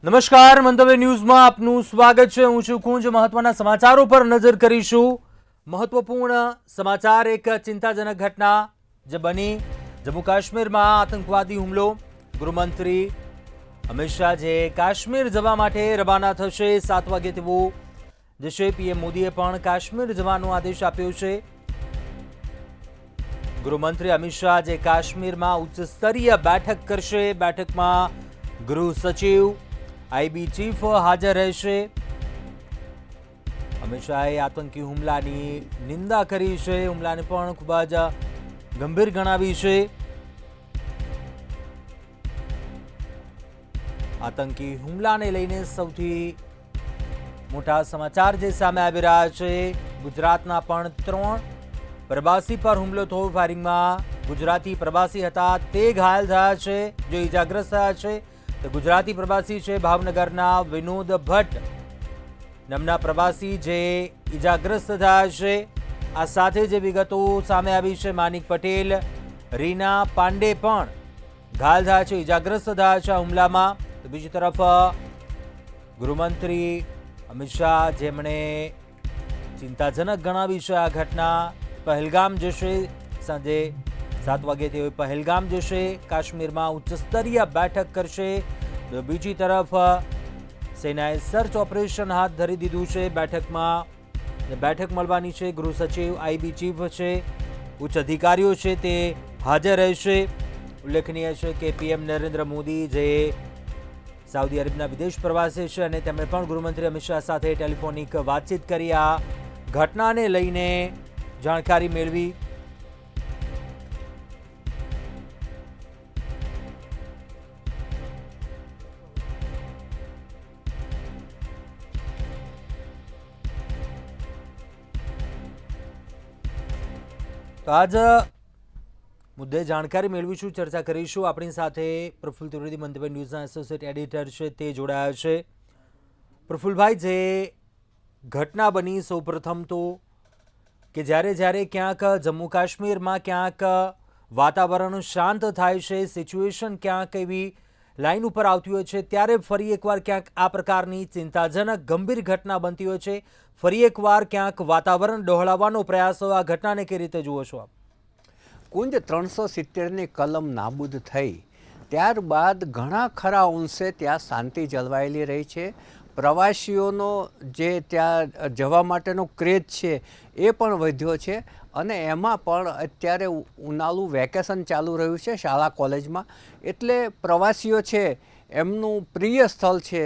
નમસ્કાર, મંતવ્ય ન્યૂઝમાં આપનું સ્વાગત છે। હું છું કુંજ। મહત્વના સમાચારો પર નજર કરીશું। મહત્વપૂર્ણ સમાચાર, એક ચિંતાજનક ઘટના જે બની જમ્મુ કાશ્મીરમાં આતંકવાદી હુમલો। ગૃહમંત્રી અમિત શાહ જે કાશ્મીર જવા માટે રવાના થશે 7 વાગે તેવું જશે। પીએમ મોદીએ પણ કાશ્મીર જવાનો આદેશ આપ્યો છે। ગૃહમંત્રી અમિત શાહ જે કાશ્મીરમાં ઉચ્ચ સ્તરીય બેઠક કરશે। બેઠકમાં ગૃહ સચિવ આઈબી ચીફ હાજર રહેશે। અમિત શાહે આતંકી હુમલાની નિંદા કરી છે। હુમલાને પણ ખૂબ જ ગંભીર ગણાવી છે। આતંકી હુમલાને લઈને સૌથી મોટા સમાચાર જે સામે આવી રહ્યા છે, ગુજરાતના પણ 3 પ્રવાસી પર હુમલો થયો। ફાયરિંગમાં ગુજરાતી પ્રવાસી હતા તે ઘાયલ થયા છે, જો ઈજાગ્રસ્ત થયા છે તો ગુજરાતી પ્રવાસી છે ભાવનગરના વિનોદ ભટ્ટ નામના પ્રવાસી જે ઈજાગ્રસ્ત થયા છે। આ સાથે જે વિગતો સામે આવી છે, માનિક પટેલ, રીના પાંડે પણ ઘાયલ થયા છે, ઈજાગ્રસ્ત થયા છે આ હુમલામાં। તો બીજી તરફ ગૃહમંત્રી અમિત શાહ જેમણે ચિંતાજનક ગણાવી છે આ ઘટના। પહેલગામ જશે, સાંજે 7 વાગે તેઓ પહેલગામ જશે, કાશ્મીરમાં ઉચ્ચ સ્તરીય બેઠક કરશે। તો બીજી તરફ સેનાએ સર્ચ ઓપરેશન હાથ ધરી દીધું છે। બેઠક મળવાની છે, ગૃહ સચિવ આઈબી ચીફ છે, ઉચ્ચ અધિકારીઓ છે તે હાજર રહેશે। ઉલ્લેખનીય છે કે પીએમ નરેન્દ્ર મોદી જે સાઉદી અરેબિયાના વિદેશ પ્રવાસે છે અને તેમણે પણ ગૃહમંત્રી અમિત શાહ સાથે ટેલિફોનિક વાતચીત કરી, આ ઘટનાને લઈને જાણકારી મેળવી। તો આજ મુદ્દે જાણકારી મેળવીશું, ચર્ચા કરીશું। આપણી સાથે પ્રફુલ્લ ત્રિવેદી, મંતવ્ય ન્યૂઝના એસોસિએટ એડિટર છે, તે જોડાયા છે। પ્રફુલ્લભાઈ, જે ઘટના બની, સૌપ્રથમ તો કે જ્યારે ક્યાંક જમ્મુ કાશ્મીરમાં ક્યાંક વાતાવરણ શાંત થાય છે, સિચ્યુએશન ક્યાંક એવી લાઈન ઉપર આવતી હોય છે, ત્યારે ફરી એકવાર ક્યાંક આ પ્રકારની ચિંતાજનક ગંભીર ઘટના બનતી હોય છે। ફરી એકવાર ક્યાંક વાતાવરણ ડહોળવાનો પ્રયાસ હોય, આ ઘટનાને કઈ રીતે જુઓ છો આપ? કુંજ 370ની કલમ નાબૂદ થઈ ત્યારબાદ ઘણા ખરા અંશે ત્યાં શાંતિ જળવાયેલી રહી છે। પ્રવાસીઓનો જે ત્યાં જવા માટેનો ક્રેઝ છે એ પણ વધ્યો છે અને એમાં પણ અત્યારે ઉનાળુ વેકેશન ચાલુ રહ્યું છે શાળા કોલેજમાં, એટલે પ્રવાસીઓ છે એમનું પ્રિય સ્થળ છે,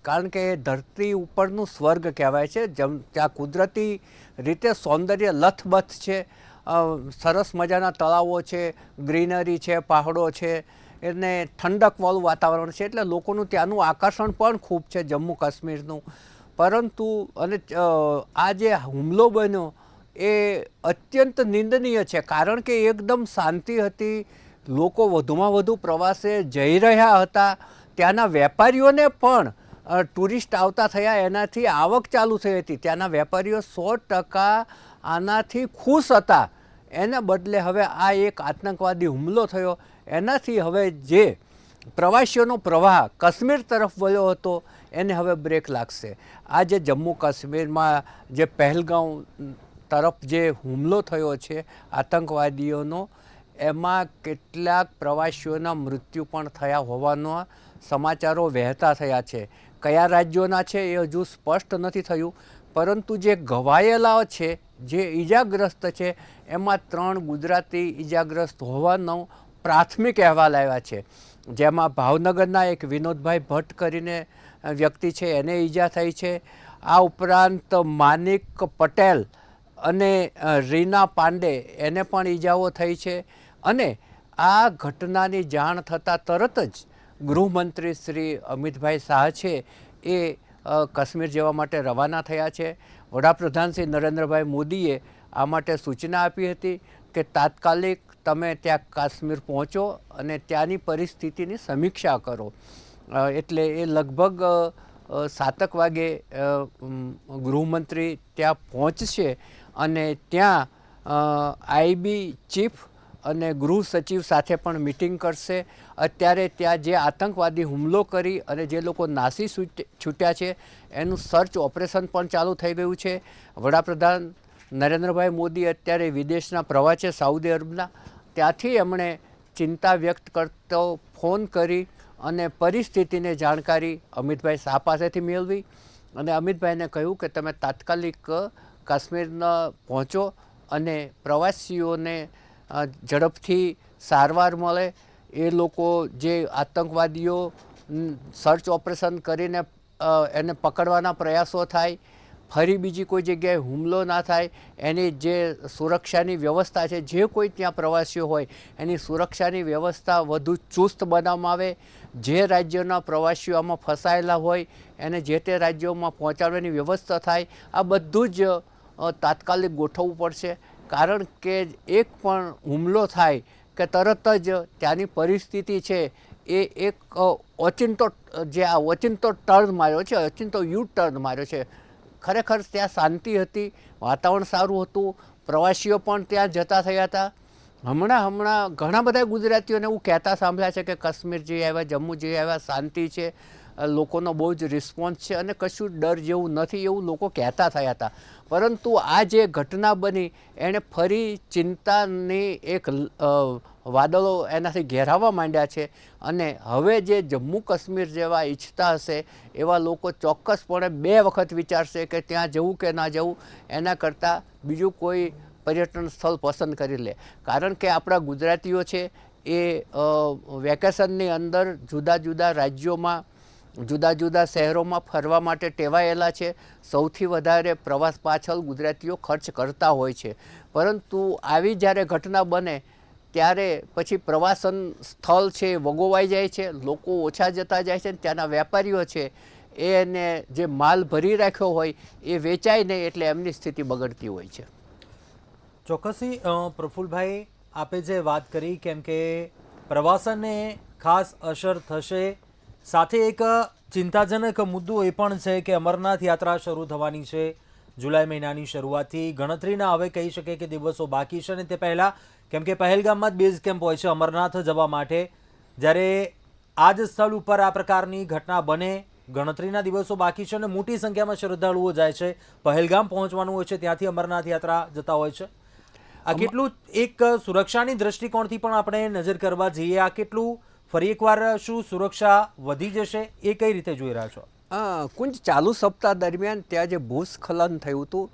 કારણ કે ધરતી ઉપરનું સ્વર્ગ કહેવાય છે। ત્યાં કુદરતી રીતે સૌંદર્ય લથબથ છે, સરસ મજાના તળાવો છે, ગ્રીનરી છે, પહાડો છે, એને ઠંડકવાળું વાતાવરણ છે, એટલે લોકોનું ત્યાંનું આકર્ષણ પણ ખૂબ છે જમ્મુ કાશ્મીરનું। પરંતુ અને આ જે હુમલો બન્યો એ અત્યંત નિંદનીય છે, કારણ કે એકદમ શાંતિ હતી, લોકો વધુમાં વધુ પ્રવાસે જઈ રહ્યા હતા, ત્યાંના વેપારીઓને પણ ટુરિસ્ટ આવતા થયા, એનાથી આવક ચાલુ થઈ હતી, ત્યાંના વેપારીઓ 100% આનાથી ખુશ હતા। એને બદલે હવે આ એક આતંકવાદી હુમલો થયો, એનાથી હવે જે પ્રવાસીઓનો પ્રવાહ કાશ્મીર તરફ વળ્યો હતો એને હવે બ્રેક લાગશે। આ જે જમ્મુ કાશ્મીરમાં જે પહેલગામ તરફ જે હુમલો થયો છે આતંકવાદીઓનો, એમાં કેટલાક પ્રવાસીઓના મૃત્યુ પણ થયા હોવાના સમાચારો વહેતા થયા છે। કયા રાજ્યોના છે એ હજુ સ્પષ્ટ નથી થયું, પરંતુ જે ઘવાયેલા છે, જે ઈજાગ્રસ્ત છે, એમાં 3 ગુજરાતી ઈજાગ્રસ્ત હોવાનો પ્રાથમિક અહેવાલ આવ્યા છે, જેમાં ભાવનગરના એક વિનોદભાઈ ભટ્ટ કરીને વ્યક્તિ છે એને ઈજા થઈ છે। આ ઉપરાંત માનિક પટેલ અને રીના પાંડે એને પણ ઈજાઓ થઈ છે અને આ ઘટનાની જાણ થતાં તરત જ ગૃહમંત્રી શ્રી અમિતભાઈ શાહ છે એ કાશ્મીર જવા માટે રવાના થયા છે। વડાપ્રધાન શ્રી નરેન્દ્રભાઈ મોદીએ આ માટે સૂચના આપી હતી કે તાત્કાલિક તમે ત્યાં કાશ્મીર પહોંચો અને ત્યાંની પરિસ્થિતિની સમીક્ષા કરો, એટલે એ લગભગ 7 વાગે ગૃહમંત્રી ત્યાં પહોંચશે અને ત્યાં આઈબી ચીફ અને ગૃહ સચિવ સાથે પણ મિટિંગ કરશે. અત્યારે ત્યાં જે આતંકવાદી હુમલો કરી અને જે લોકો નાસી છૂટ્યા છે એનું સર્ચ ઓપરેશન પણ ચાલુ થઈ ગયું છે. વડાપ્રધાન નરેન્દ્રભાઈ મોદી અત્યારે વિદેશના પ્રવાસે સાઉદી અરબના, ત્યાંથી એમણે ચિંતા વ્યક્ત કરતો ફોન કરી અને પરિસ્થિતિની જાણકારી અમિતભાઈ શાહ પાસેથી મેળવી અને અમિતભાઈને કહ્યું કે તમે તાત્કાલિક કાશ્મીરના પહોંચો અને પ્રવાસીઓને ઝડપથી સારવાર મળે. એ લોકો જે આતંકવાદીઓ સર્ચ ઓપરેશન કરીને એને પકડવાના પ્રયાસો થાય, ફરી બીજી કોઈ જગ્યાએ હુમલો ના થાય, એની જે સુરક્ષાની વ્યવસ્થા છે, જે કોઈ ત્યાં પ્રવાસીઓ હોય એની સુરક્ષાની વ્યવસ્થા વધુ ચુસ્ત બનાવવામાં આવે. જે રાજ્યોના પ્રવાસીઓ આમાં ફસાયેલા હોય એને જે તે રાજ્યોમાં પહોંચાડવાની વ્યવસ્થા થાય. આ બધું જ તાત્કાલિક ગોઠવવું પડશે, કારણ કે એક પણ હુમલો થાય કે તરત જ ત્યાંની પરિસ્થિતિ છે એ એક ઓચિંતો ટર્ન માર્યો છે, ઓચિંતો યુ ટર્ન માર્યો છે. ખરેખર ત્યાં શાંતિ હતી, વાતાવરણ સારું હતું, પ્રવાસીઓ પણ ત્યાં જતા થયા હતા. હમણાં ઘણા બધા ગુજરાતીઓને એવું કહેતા સાંભળ્યા છે કે કાશ્મીર જઈ આવ્યા, જમ્મુ જઈ આવ્યા, શાંતિ છે, લોકોનો બહુ જ રિસ્પોન્સ છે અને કશું ડર જેવું નથી એવું લોકો કહેતા થયા હતા. પરંતુ આ જે ઘટના બની એણે ફરી ચિંતાની એક વાદળો એનાથી ઘેરાવા માંડ્યા છે અને હવે જે જમ્મુ કાશ્મીર જેવા ઈચ્છતા હશે એવા લોકો ચોક્કસપણે 2 વખત વિચારશે કે ત્યાં જવું કે ના જવું, એના કરતાં બીજું કોઈ પર્યટન સ્થળ પસંદ કરી લે. કારણ કે આપણા ગુજરાતીઓ છે એ વેકેશનની અંદર જુદા જુદા રાજ્યોમાં, જુદા જુદા શહેરોમાં ફરવા માટે ટેવાયેલા છે. સૌથી વધારે પ્રવાસ પાછળ ગુજરાતીઓ ખર્ચ કરતા હોય છે. પરંતુ આવી જ્યારે ઘટના બને ત્યારે પછી પ્રવાસન સ્થળ છે વગોવાઈ જાય છે, લોકો ઓછા જતા જાય છે. ત્યાંના વેપારીઓ છે એને જે માલ ભરી રાખ્યો હોય એ વેચાય નહીં, એટલે એમની સ્થિતિ બગડતી હોય છે. ચોક્કસથી પ્રફુલભાઈ, આપે જે વાત કરી, કેમ કે પ્રવાસનને ખાસ અસર થશે, સાથે એક ચિંતાજનક મુદ્દો એ પણ છે કે અમરનાથ યાત્રા શરૂ થવાની છે જુલાઈ મહિનાની શરૂઆતથી. ગણતરીના હવે કહી શકે કે દિવસો બાકી છે. અને તે પહેલાં, કેમ કે પહેલગામમાં જ બેઝ કેમ્પ હોય છે અમરનાથ જવા માટે, જ્યારે આ જ સ્થળ ઉપર આ પ્રકારની ઘટના બને, ગણતરીના દિવસો બાકી છે અને મોટી સંખ્યામાં શ્રદ્ધાળુઓ જાય છે, પહેલગામ પહોંચવાનું હોય છે, ત્યાંથી અમરનાથ યાત્રા જતા હોય છે. આ કેટલું એક સુરક્ષાની દ્રષ્ટિકોણથી પણ આપણે નજર કરવા જઈએ, આ કેટલું ફરી એકવાર શું સુરક્ષા વધી જશે, એ કઈ રીતે જોઈ રહ્યા છો? કુંજ, ચાલુ સપ્તાહ દરમિયાન ત્યાં જે ભૂસ્ખલન થયું હતું,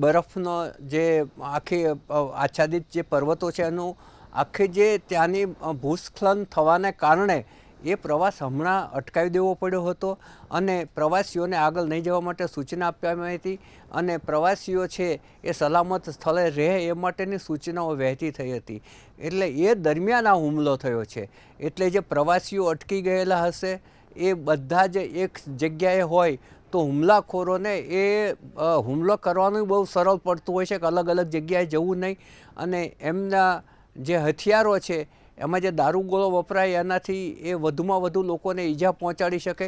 બરફનો જે આખી આચ્છાદિત જે પર્વતો છે એનું આખી જે ત્યાંની ભૂસ્ખલન થવાને કારણે એ પ્રવાસ હમણાં અટકાવી દેવો પડ્યો હતો અને પ્રવાસીઓને આગળ નહીં જવા માટે સૂચના આપવામાં આવી હતી અને પ્રવાસીઓ છે એ સલામત સ્થળે રહે એ માટેની સૂચનાઓ વહેતી થઈ હતી. એટલે એ દરમિયાન આ હુમલો થયો છે. એટલે જે પ્રવાસીઓ અટકી ગયેલા હશે એ બધા જ એક જગ્યાએ હોય તો હુમલાખોરોને એ હુમલો કરવાનું બહુ સરળ પડતું હોય છે કે અલગ અલગ જગ્યાએ જવું નહીં. અને એમના જે હથિયારો છે એમાં જે દારૂગોળો વપરાય એનાથી એ વધુમાં વધુ લોકોને ઈજા પહોંચાડી શકે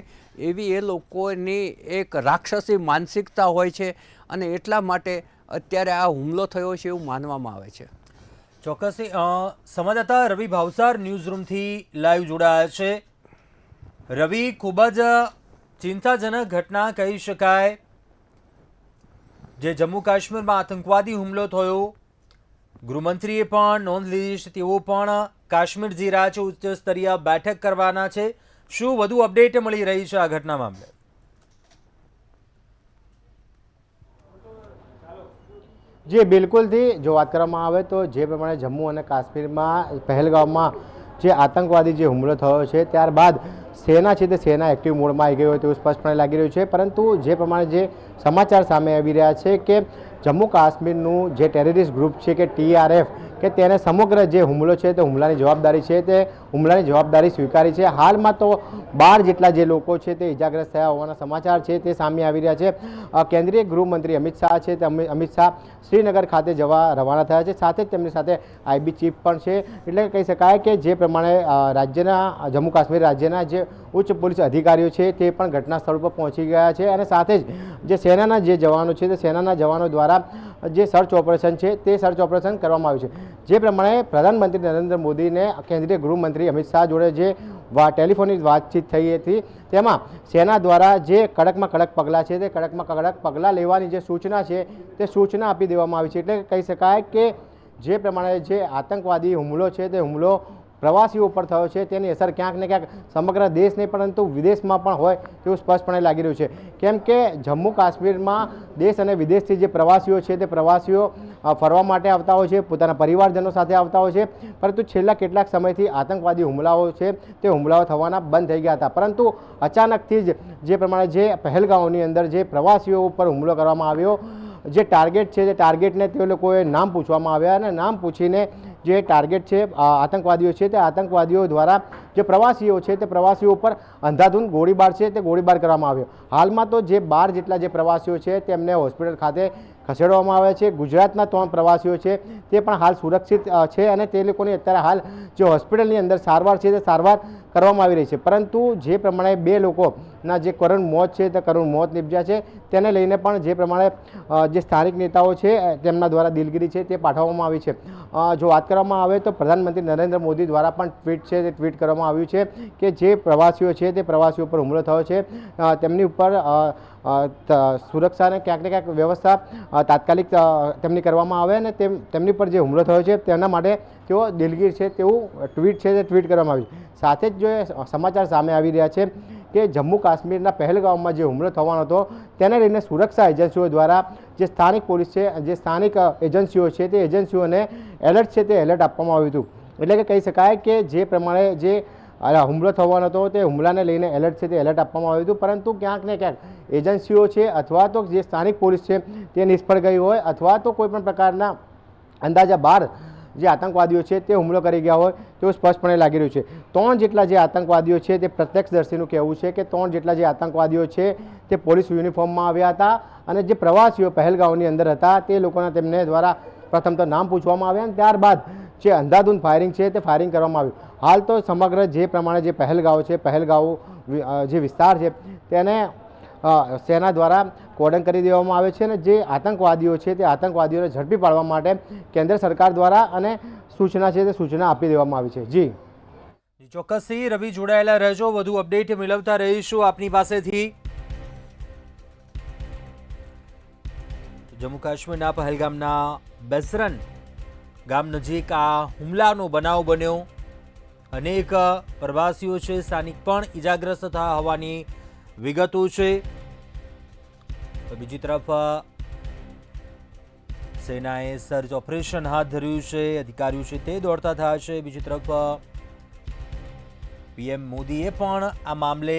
એવી એ લોકોની એક રાક્ષસી માનસિકતા હોય છે અને એટલા માટે અત્યારે આ હુમલો થયો છે એવું માનવામાં આવે છે. ચોક્કસથી સંવાદદાતા રવિ ભાવસાર ન્યૂઝ રૂમથી લાઈવ જોડાયા છે. રવિ, ખૂબ જ ચિંતાજનક ઘટના કહી શકાય જે જમ્મુ કાશ્મીરમાં આતંકવાદી હુમલો થયો. ગૃહમંત્રીએ પણ નોંધ લીધી છે, તેઓ પણ કાશ્મીર જઈ રહ્યા છે, ઉચ્ચ સ્તરીય બેઠક કરવાના છે. શું વધુ અપડેટ મળી રહી છે આ ઘટના મામલે? જી બિલકુલથી જો વાત કરવામાં આવે તો જે પ્રમાણે જમ્મુ અને કાશ્મીરમાં પહેલગામમાં જે આતંકવાદી જે હુમલો થયો છે ત્યારબાદ સેના છે તે સેના એક્ટિવ મોડમાં આવી ગઈ હોય તેવું સ્પષ્ટપણે લાગી રહ્યું છે. પરંતુ જે પ્રમાણે જે સમાચાર સામે આવી રહ્યા છે કે જમ્મુ કાશ્મીરનું જે ટેરરિસ્ટ ગ્રુપ છે કે TRF કે તેને સમગ્ર જે હુમલો છે તે હુમલાની જવાબદારી છે તે હુમલાની જવાબદારી સ્વીકારી છે. હાલમાં તો 12 જેટલા જે લોકો છે તે ઇજાગ્રસ્ત થયા હોવાના સમાચાર છે તે સામે આવી રહ્યા છે. કેન્દ્રીય ગૃહમંત્રી અમિત શાહ છે તે અમિત શાહ શ્રીનગર ખાતે જવા રવાના થયા છે. સાથે જ તેમની સાથે IB ચીફ પણ છે. એટલે કહી શકાય કે જે પ્રમાણે રાજ્યના જમ્મુ કાશ્મીર રાજ્યના જે ઉચ્ચ પોલીસ અધિકારીઓ છે તે પણ ઘટના સ્થળ પર પહોંચી ગયા છે અને સાથે જ જે સેનાના જે જવાનો છે તે સેનાના જવાનો દ્વારા જે સર્ચ ઓપરેશન છે તે સર્ચ ઓપરેશન કરવામાં આવ્યું છે. જે પ્રમાણે પ્રધાનમંત્રી નરેન્દ્ર મોદીને કેન્દ્રીય ગૃહમંત્રી અમિત શાહ જોડે જે ટેલિફોનિક વાતચીત થઈ હતી તેમાં સેના દ્વારા જે કડકમાં કડક પગલાં છે તે કડકમાં કડક પગલાં લેવાની જે સૂચના છે તે સૂચના આપી દેવામાં આવી છે. એટલે કહી શકાય કે જે પ્રમાણે જે આતંકવાદી હુમલો છે તે હુમલો પ્રવાસીઓ ઉપર થયો છે તેની અસર ક્યાંક ને ક્યાંક સમગ્ર દેશ નહીં પરંતુ વિદેશમાં પણ હોય તેવું સ્પષ્ટપણે લાગી રહ્યું છે. કેમ કે જમ્મુ કાશ્મીરમાં દેશ અને વિદેશથી જે પ્રવાસીઓ છે તે પ્રવાસીઓ ફરવા માટે આવતા હોય છે, પોતાના પરિવારજનો સાથે આવતા હોય છે, પરંતુ છેલ્લા કેટલાક સમયથી આતંકવાદી હુમલાઓ છે તે હુમલાઓ થવાના બંધ થઈ ગયા હતા. પરંતુ અચાનકથી જ જે પ્રમાણે જે પહેલગામની અંદર જે પ્રવાસીઓ ઉપર હુમલો કરવામાં આવ્યો, જે ટાર્ગેટ છે તે ટાર્ગેટને તે લોકોએ નામ પૂછવામાં આવ્યા અને નામ પૂછીને જે ટાર્ગેટ છે આતંકવાદીઓ છે તે આતંકવાદીઓ દ્વારા જે પ્રવાસીઓ છે તે પ્રવાસીઓ ઉપર અંધાધૂંધ ગોળીબાર છે તે ગોળીબાર કરવામાં આવ્યો. હાલમાં તો જે 12 જેટલા જે પ્રવાસીઓ છે તેમને હોસ્પિટલ ખાતે ખસેડવામાં આવ્યા છે. ગુજરાતના 3 પ્રવાસીઓ છે તે પણ હાલ સુરક્ષિત છે અને તે લોકોની અત્યારે હાલ જે હોસ્પિટલની અંદર સારવાર છે તે સારવાર કરવામાં આવી રહી છે. પરંતુ જે પ્રમાણે 2 લોકોના જે કરુણ મોત છે તે કરુણ મોત નીપજ્યા છે તેને લઈને પણ જે પ્રમાણે જે સ્થાનિક નેતાઓ છે તેમના દ્વારા દિલગીરી છે તે પાઠવવામાં આવી છે. જો વાત કરવામાં આવે તો પ્રધાનમંત્રી નરેન્દ્ર મોદી દ્વારા પણ ટ્વીટ છે તે ટ્વીટ કરવામાં આવ્યું છે કે જે પ્રવાસીઓ છે તે પ્રવાસીઓ પર હુમલો થયો છે તેમની ઉપર સુરક્ષાને ક્યાંક ને ક્યાંક વ્યવસ્થા તાત્કાલિક તેમની કરવામાં આવે અને તેમની પર જે હુમલો થયો છે તેના માટે તેઓ દિલગીર છે તેવું ટ્વીટ છે તે ટ્વીટ કરવામાં આવ્યું. સાથે જ જો સમાચાર સામે આવી રહ્યા છે કે જમ્મુ કાશ્મીરના પહેલગામમાં જે હુમલો થવાનો હતો તેને લઈને સુરક્ષા એજન્સીઓ દ્વારા જે સ્થાનિક પોલીસ છે, જે સ્થાનિક એજન્સીઓ છે તે એજન્સીઓને એલર્ટ છે તે એલર્ટ આપવામાં આવ્યું હતું. એટલે કે કહી શકાય કે જે પ્રમાણે જે હુમલો થવાનો હતો તે હુમલાને લઈને એલર્ટ છે તે એલર્ટ આપવામાં આવ્યું હતું. પરંતુ ક્યાંક ને ક્યાંક એજન્સીઓ છે અથવા તો જે સ્થાનિક પોલીસ છે તે નિષ્ફળ ગઈ હોય અથવા તો કોઈપણ પ્રકારના અંદાજા બહાર જે આતંકવાદીઓ છે તે હુમલો કરી ગયા હોય તેવું સ્પષ્ટપણે લાગી રહ્યું છે. 3 જેટલા જે આતંકવાદીઓ છે તે પ્રત્યક્ષદર્શીનું કહેવું છે કે 3 જેટલા જે આતંકવાદીઓ છે તે પોલીસ યુનિફોર્મમાં આવ્યા હતા અને જે પ્રવાસીઓ પહેલગામની અંદર હતા તે લોકોના તેમને દ્વારા પ્રથમ તો નામ પૂછવામાં આવ્યા અને ત્યારબાદ જે અંધાધૂંધ ફાયરિંગ છે તે ફાયરિંગ કરવામાં આવ્યું. હાલ તો સમગ્ર જે પ્રમાણે જે પહેલગામ છે, પહેલગામ જે વિસ્તાર છે તેને સેના દ્વારા કોર્ડન કરી દેવામાં આવે છે અને જે આતંકવાદીઓ છે તે આતંકવાદીઓને ઝડપી પાડવા માટે કેન્દ્ર સરકાર દ્વારા અને સૂચના છે તે સૂચના આપી દેવામાં આવી છે. જી ચોક્કસથી રવિ જોડાયેલા રહેજો, વધુ અપડેટ મેળવતા રહીશું આપની પાસેથી. જમ્મુ કાશ્મીરના પહેલગામના બેસરન ગામ નજીક આ હુમલાનો બનાવ બન્યો. અનેક પ્રવાસીઓ છે, સ્થાનિક પણ ઈજાગ્રસ્ત થયા હોવાની વિગતો છે. તો બીજી તરફ સેનાએ સર્ચ ઓપરેશન હાથ ધર્યું છે, અધિકારીઓ છે તે દોડતા થયા છે. બીજી તરફ પીએમ મોદીએ પણ આ મામલે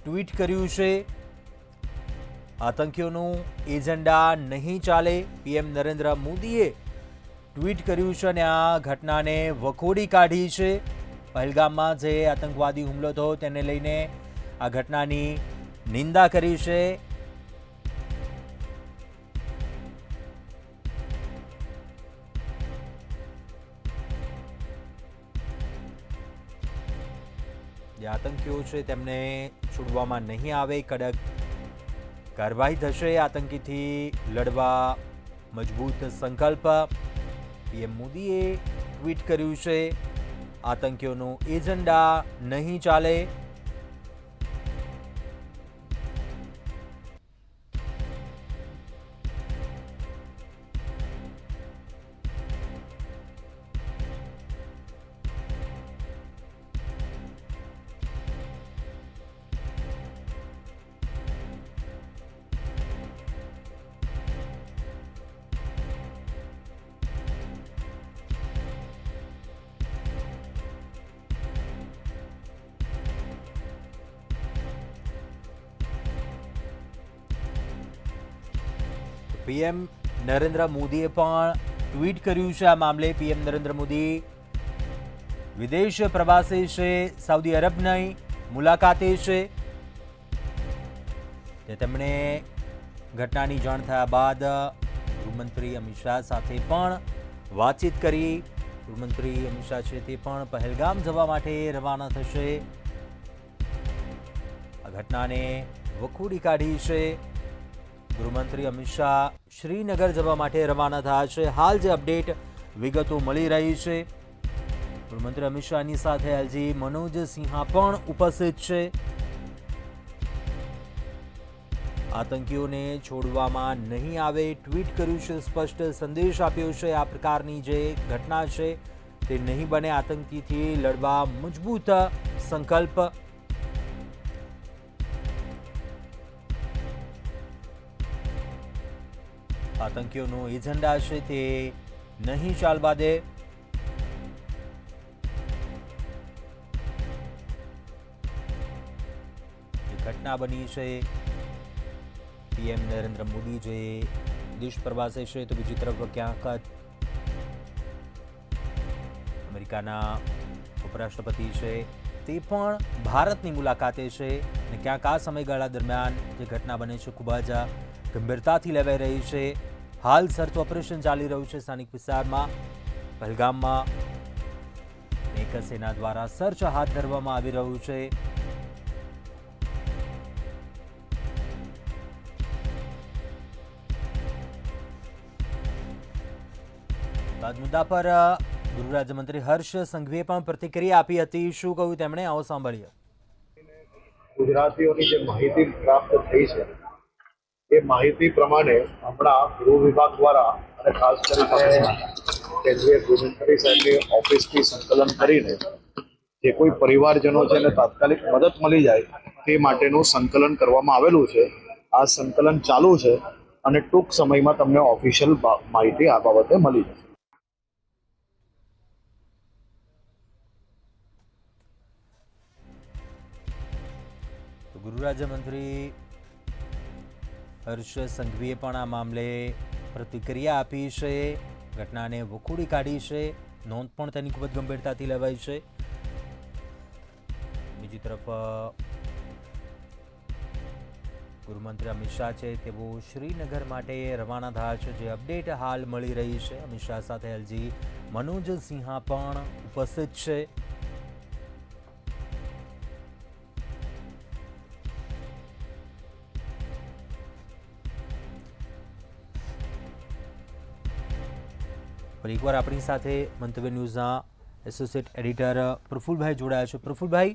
ટ્વીટ કર્યું છે, આતંકીઓનું એજન્ડા નહીં ચાલે. પીએમ નરેન્દ્ર મોદીએ ટ્વીટ કર્યું છે અને આ ઘટનાને વખોડી કાઢી છે. પહેલગામમાં જે આતંકવાદી હુમલો થયો તેને લઈને આ ઘટનાની નિંદા કરી છે. જે આતંકીઓ છે તેમને છોડવામાં નહીં આવે, કડક કાર્યવાહી થશે. આતંકીથી લડવા મજબૂત સંકલ્પ પીએમ મોદીએ ટ્વીટ કર્યું છે. આતંકીઓનો એજન્ડા નહીં ચાલે. પીએમ નરેન્દ્ર મોદીએ પણ ટ્વીટ કર્યું છે આ મામલે. પીએમ નરેન્દ્ર મોદી વિદેશ પ્રવાસે છે, સાઉદી અરબની મુલાકાતે છે. તેમણે ઘટનાની જાણ થયા બાદ ગૃહમંત્રી અમિત શાહ સાથે પણ વાતચીત કરી. ગૃહમંત્રી અમિત શાહ છે તે પણ પહેલગામ જવા માટે રવાના થશે. આ ઘટનાને વખોડી કાઢી છે. ગૃહમંત્રી અમિત શાહ શ્રીનગર જવા માટે રવાના થયા છે. હાલ જે અપડેટ વિગતો મળી રહી છે, ગૃહમંત્રી અમિત શાહની સાથે એલજી મનોજ સિંહા પણ ઉપસ્થિત છે. આતંકીઓને છોડવામાં નહીં આવે ટ્વીટ કર્યું છે, સ્પષ્ટ સંદેશ આપ્યો છે. આ પ્રકારની જે ઘટના છે તે નહીં બને, આતંકીથી લડવા મજબૂત સંકલ્પ. આતંકીઓનો એજન્ડા છે તે નહીં ચાલવા દે. જે ઘટના બની છે, પીએમ નરેન્દ્ર મોદી જે દેશ પ્રવાસે છે, તો બીજી તરફ ક્યાંક અમેરિકાના ઉપરાષ્ટ્રપતિ છે તે પણ ભારતની મુલાકાતે છે અને ક્યાંક આ સમયગાળા દરમિયાન જે ઘટના બને છે ખૂબ જ ગંભીરતાથી લેવાઈ રહી છે. હાલ સર્ચ ઓપરેશન ચાલી રહ્યું છે સ્થાનિક વિસ્તારમાં. પહેલગામમાં એક સેના દ્વારા સર્ચ હાથ ધરવામાં આવી રહ્યું છે. આ મુદ્દા પર ગૃહ રાજ્યમંત્રી હર્ષ સંઘવીએ પણ પ્રતિક્રિયા આપી હતી. શું કહ્યું તેમણે, આવો સાંભળીએ. ગુજરાતીઓની જે માહિતી પ્રાપ્ત થઈ છે એ માહિતી પ્રમાણે હમણાં ગૃહ વિભાગ દ્વારા અને ખાસ કરીને કેન્દ્રીય ગૃહમંત્રી સાહેબની ઓફિસથી સંકલન કરીને જે કોઈ પરિવારજનો છે એને તાત્કાલિક મદદ મળી જાય તે માટેનું સંકલન કરવામાં આવેલું છે. આ સંકલન ચાલુ છે અને ટૂંક સમયમાં તમને ઓફિશિયલ માહિતી આ બાબતે મળી જશે. ગૃહ રાજ્યમંત્રી હર્ષ સંઘવીએ પણ આ મામલે પ્રતિક્રિયા આપી છે, ઘટનાને વખોડી કાઢી છે, નોંધ પણ તેની ખૂબ જ ગંભીરતાથી લેવાઈ છે. બીજી તરફ ગૃહમંત્રી અમિત શાહ છે તેઓ શ્રીનગર માટે રવાના થયા છે. જે અપડેટ હાલ મળી રહી છે, અમિત શાહ સાથે એલજી મનોજ સિંહા પણ ઉપસ્થિત છે. એકવાર આપણી સાથે મંતવ્ય ન્યૂઝના એસોસિએટ એડિટર પ્રફુલભાઈ જોડાયા છે. પ્રફુલભાઈ,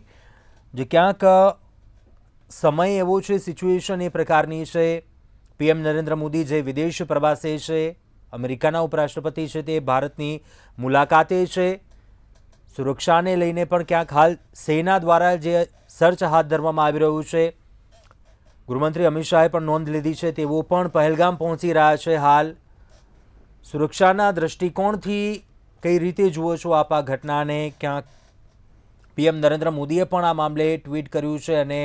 જે ક્યાંક સમય એવો છે, સિચ્યુએશન એ પ્રકારની છે, પીએમ નરેન્દ્ર મોદી જે વિદેશ પ્રવાસે છે, અમેરિકાના ઉપરાષ્ટ્રપતિ છે તે ભારતની મુલાકાતે છે, સુરક્ષાને લઈને પણ ક્યાંક હાલ સેના દ્વારા જે સર્ચ હાથ ધરવામાં આવી રહ્યું છે, ગૃહમંત્રી અમિત શાહે પણ નોંધ લીધી છે, તેઓ પણ પહેલગામ પહોંચી રહ્યા છે. હાલ સુરક્ષાના દ્રષ્ટિકોણથી કઈ રીતે જુઓ છો આપ આ ઘટનાને? ક્યાંક પીએમ નરેન્દ્ર મોદીએ પણ આ મામલે ટ્વીટ કર્યું છે અને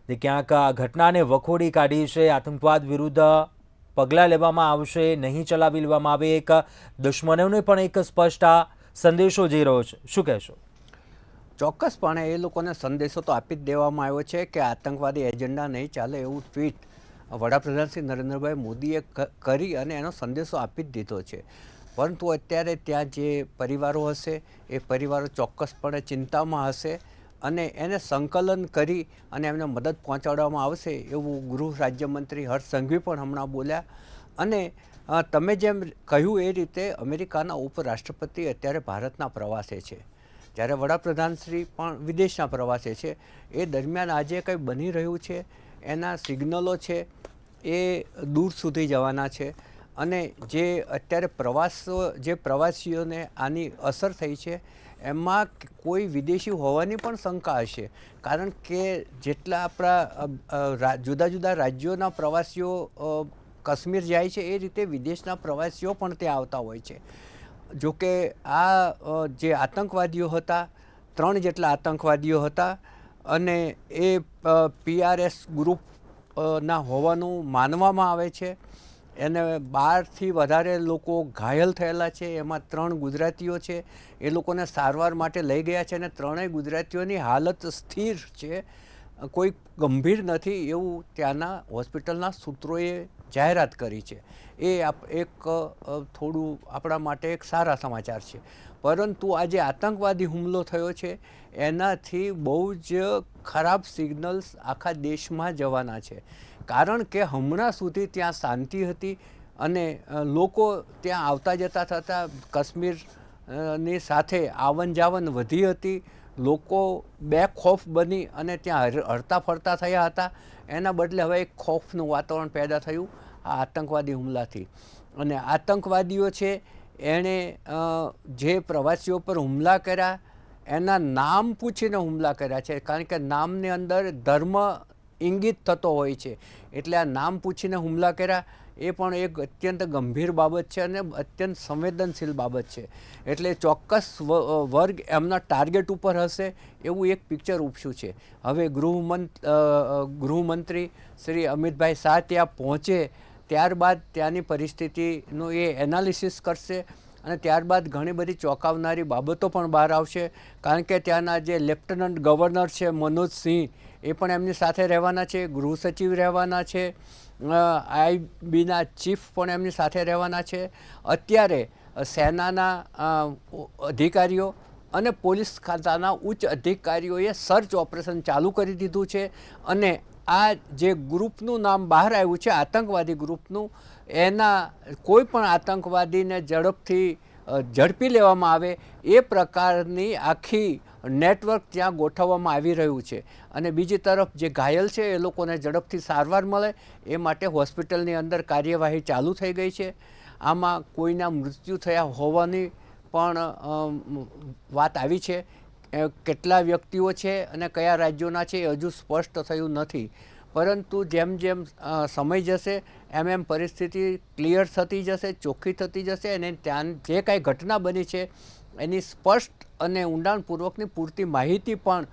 તે ક્યાંક આ ઘટનાને વખોડી કાઢી છે. આતંકવાદ વિરુદ્ધ પગલાં લેવામાં આવશે, નહીં ચલાવી લેવામાં આવે, એક દુશ્મનોને પણ એક સ્પષ્ટ આ સંદેશો જઈ રહ્યો છે. શું કહેશો? ચોક્કસપણે એ લોકોને સંદેશો તો આપી જ દેવામાં આવ્યો છે કે આતંકવાદી એજન્ડા નહીં ચાલે એવું ટ્વીટ વડાપ્રધાન શ્રી નરેન્દ્રભાઈ મોદીએ કરી અને એનો સંદેશો આપી જ દીધો છે. પરંતુ અત્યારે ત્યાં જે પરિવારો હશે એ પરિવારો ચોક્કસપણે ચિંતામાં હશે અને એને સંકલન કરી અને એમને મદદ પહોંચાડવામાં આવશે એવું ગૃહ રાજ્યમંત્રી હર્ષ સંઘવી પણ હમણાં બોલ્યા. અને તમે જેમ કહ્યું એ રીતે અમેરિકાના ઉપરાષ્ટ્રપતિ અત્યારે ભારતના પ્રવાસે છે, જ્યારે વડાપ્રધાનશ્રી પણ વિદેશના પ્રવાસે છે. એ દરમિયાન આજે કંઈ બની રહ્યું છે એના સિગ્નલો છે એ દૂર સુધી જવાના છે. અને જે અત્યારે પ્રવાસીઓને આની અસર થઈ છે એમાં કોઈ વિદેશી હોવાની પણ શંકા હશે, કારણ કે જેટલા આપણા જુદા જુદા રાજ્યોના પ્રવાસીઓ કાશ્મીર જાય છે એ રીતે વિદેશના પ્રવાસીઓ પણ ત્યાં આવતા હોય છે. જોકે આ જે આતંકવાદીઓ હતા, 3 જેટલા આતંકવાદીઓ હતા અને એ PRS ગ્રુપના હોવાનું માનવામાં આવે છે. એને 12થી વધારે લોકો ઘાયલ થયેલા છે, એમાં 3 ગુજરાતીઓ છે. એ લોકોને સારવાર માટે લઈ ગયા છે અને 3ય ગુજરાતીઓની હાલત સ્થિર છે, કોઈ ગંભીર નથી એવું ત્યાંના હોસ્પિટલના સૂત્રોએ જાહેરાત કરી છે એ એક થોડું આપણા માટે એક સારા સમાચાર છે. પરંતુ આ જે આતંકવાદી હુમલો થયો છે એનાથી બહુ જ ખરાબ સિગ્નલ્સ આખા દેશમાં જવાના છે. કારણ કે હમણાં સુધી ત્યાં શાંતિ હતી અને લોકો ત્યાં આવતા જતા થતા, કાશ્મીરની સાથે આવન જાવન વધી હતી, લોકો બેખોફ બની અને ત્યાં હરતા ફરતા થયા હતા. એના બદલે હવે એક ખોફનું વાતાવરણ પેદા થયું આ આતંકવાદી હુમલાથી. અને આતંકવાદીઓ છે એણે જે પ્રવાસીઓ પર હુમલા કર્યા એના નામ પૂછીને હુમલા કર્યા છે. કારણ કે નામની અંદર ધર્મ ઇંગિત થતો હોય છે, એટલે આ નામ પૂછીને હુમલા કર્યા એ પણ એક અત્યંત ગંભીર બાબત છે અને અત્યંત સંવેદનશીલ બાબત છે. એટલે ચોક્કસ વર્ગ એમના ટાર્ગેટ ઉપર હશે એવું એક પિક્ચર ઉપસ્યું છે. હવે ગૃહમંત્રી શ્રી અમિતભાઈ શાહ ત્યાં પહોંચે ત્યારબાદ ત્યાંની પરિસ્થિતિનું એ એનાલિસિસ કરશે અને ત્યારબાદ ઘણી બધી ચોંકાવનારી બાબતો પણ બહાર આવશે. કારણ કે ત્યાંના જે લેફ્ટનન્ટ ગવર્નર છે મનોજ સિંહ એ પણ એમની સાથે રહેવાના છે, ગૃહ સચિવ રહેવાના છે, આઈબીના ચીફ પણ એમની સાથે રહેવાના છે. અત્યારે સેનાના અધિકારીઓ અને પોલીસ ખાતાના ઉચ્ચ અધિકારીઓએ સર્ચ ઓપરેશન ચાલુ કરી દીધું છે. અને આ જે ગ્રુપનું નામ બહાર આવ્યું છે આતંકવાદી ગ્રુપનું, એના કોઈ પણ આતંકવાદીને ઝડપી લેવામાં આવે એ પ્રકારની આખી નેટવર્ક ત્યાં ગોઠવવામાં આવી રહ્યું છે. અને બીજી તરફ જે ઘાયલ છે એ લોકોને ઝડપથી સારવાર મળે એ માટે હોસ્પિટલની અંદર કાર્યવાહી ચાલુ થઈ ગઈ છે. આમાં કોઈના મૃત્યુ થયા હોવાની પણ વાત આવી છે. કેટલા વ્યક્તિઓ છે અને કયા રાજ્યોના છે એ હજુ સ્પષ્ટ થયું નથી. પરંતુ જેમ જેમ સમય જશે એમ એમ પરિસ્થિતિ ક્લિયર થતી જશે, ચોખ્ખી થતી જશે અને ત્યાં જે કાંઈ ઘટના બની છે એની સ્પષ્ટ અને ઊંડાણપૂર્વકની પૂરતી માહિતી પણ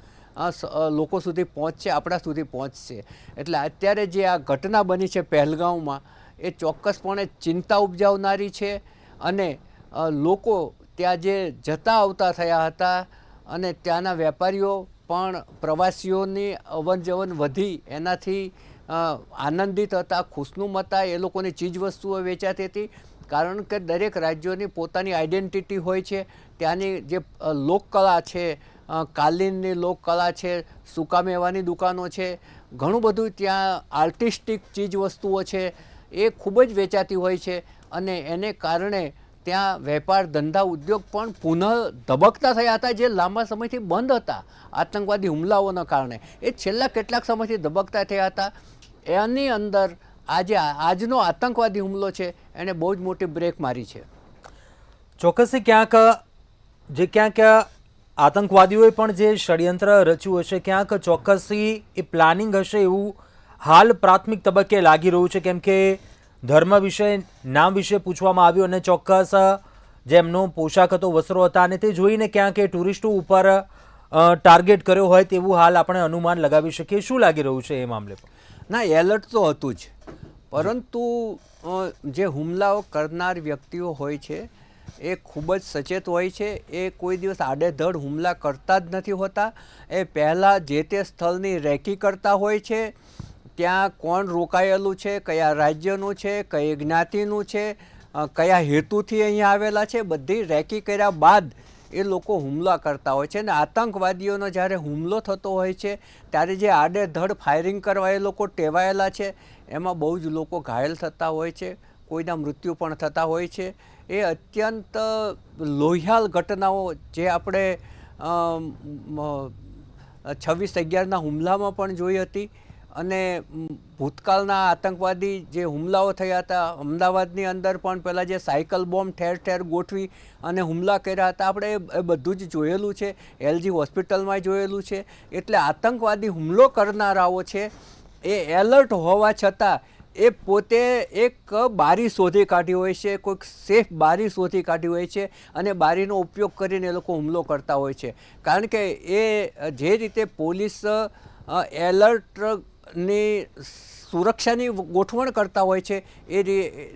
લોકો સુધી પહોંચશે, આપણા સુધી પહોંચશે. એટલે અત્યારે જે આ ઘટના બની છે પહેલગામમાં એ ચોક્કસપણે ચિંતા ઉપજાવનારી છે. અને લોકો ત્યાં જે જતા આવતા થયા હતા અને ત્યાંના વેપારીઓ પણ પ્રવાસીઓની અવન જવન વધી એનાથી આનંદિત હતા, ખુશનુમ હતા. એ લોકોની ચીજવસ્તુઓ વેચાતી હતી. કારણ કે દરેક રાજ્યોની પોતાની આઈડેન્ટિટી હોય છે. ત્યાંની જે લોકકલા છે, કાલીનની લોકકલા છે, સૂકામેવાની દુકાનો છે, ઘણું બધું ત્યાં આર્ટિસ્ટિક ચીજવસ્તુઓ છે એ ખૂબ જ વેચાતી હોય છે. અને એને કારણે ત્યાં વેપાર ધંધા ઉદ્યોગ પણ પુનઃ ધબકતા થયા હતા જે લાંબા સમયથી બંધ હતા આતંકવાદી હુમલાઓના કારણે. એ છેલ્લા કેટલાક સમયથી ધબકતા થયા હતા. એની અંદર આજનો આતંકવાદી હુમલો છે એણે બહુ જ મોટી બ્રેક મારી છે. ચોક્કસથી ક્યાંક આતંકવાદીઓએ પણ જે ષડયંત્ર રચ્યું હશે, ક્યાંક ચોક્કસથી એ પ્લાનિંગ હશે એવું હાલ પ્રાથમિક તબક્કે લાગી રહ્યું છે. કેમ કે ધર્મ વિશે, નામ વિશે પૂછવામાં આવ્યું અને ચોક્કસ જેમનો પોશાક હતો, વસ્ત્રો હતા અને તે જોઈને ક્યાંક એ ટુરિસ્ટો ઉપર ટાર્ગેટ કર્યો હોય તેવું હાલ આપણે અનુમાન લગાવી શકીએ. શું લાગી રહ્યું છે એ મામલે? ના, એલર્ટ તો હતું જ, પરંતુ જે હુમલાઓ કરનાર વ્યક્તિઓ હોય છે એ ખૂબ જ સચેત હોય છે. એ કોઈ દિવસ આડેધડ હુમલા કરતા જ નથી હોતા. એ પહેલાં જે તે સ્થળની રેકી કરતા હોય છે. ત્યાં કોણ રોકાયેલું છે, કયા રાજ્યનું છે, કઈ જ્ઞાતિનું છે, કયા હેતુથી અહીંયા આવેલા છે, બધી રેકી કર્યા બાદ એ લોકો હુમલા કરતા હોય છે. અને આતંકવાદીઓનો જ્યારે હુમલો થતો હોય છે ત્યારે જે આડેધડ ફાયરિંગ કરવા એ લોકો ટેવાયેલા છે એમાં બહુ જ લોકો ઘાયલ થતા હોય છે, કોઈના મૃત્યુ પણ થતા હોય છે. એ અત્યંત લોહિયાળ ઘટનાઓ જે આપણે 26/11ના હુમલામાં પણ જોઈ હતી અને ભૂતકાળના આતંકવાદી જે હુમલાઓ થયા હતા અમદાવાદની અંદર પણ પહેલાં જે સાયકલ બોમ્બ ઠેર ઠેર ગોઠવી અને હુમલા કર્યા હતા આપણે એ બધું જ જોયેલું છે. એલજી હોસ્પિટલમાં જોયેલું છે. એટલે આતંકવાદી હુમલો કરનારાઓ છે એ એલર્ટ હોવા છતાં એ પોતે એક બારી શોધી કાઢી હોય છે, કોઈક સેફ બારી શોધી કાઢી હોય છે અને બારીનો ઉપયોગ કરીને એ લોકો હુમલો કરતા હોય છે. કારણ કે એ જે રીતે પોલીસ એલર્ટની સુરક્ષાની ગોઠવણ કરતા હોય છે એ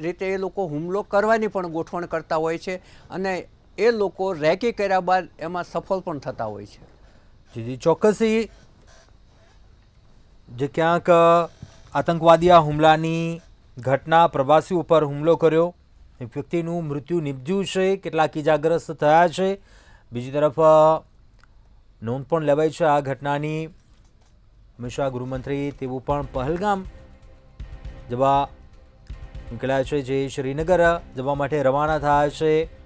રીતે એ લોકો હુમલો કરવાની પણ ગોઠવણ કરતા હોય છે અને એ લોકો રેકી કર્યા બાદ એમાં સફળ પણ થતા હોય છે. જી, ચોક્કસથી જે ક્યાંક આતંકવાદી હુમલાની ઘટના પ્રવાસીઓ પર હુમલો કર્યો, એક વ્યક્તિનું મૃત્યુ નિપજ્યું છે, કેટલાક ઇજાગ્રસ્ત થયા છે. બીજી તરફ નોંધ પણ લેવાઈ છે આ ઘટનાની. અમિત શાહ ગૃહમંત્રી તેવું પણ પહેલગામ જવા નીકળ્યા છે, જે શ્રીનગર જવા માટે રવાના થયા છે.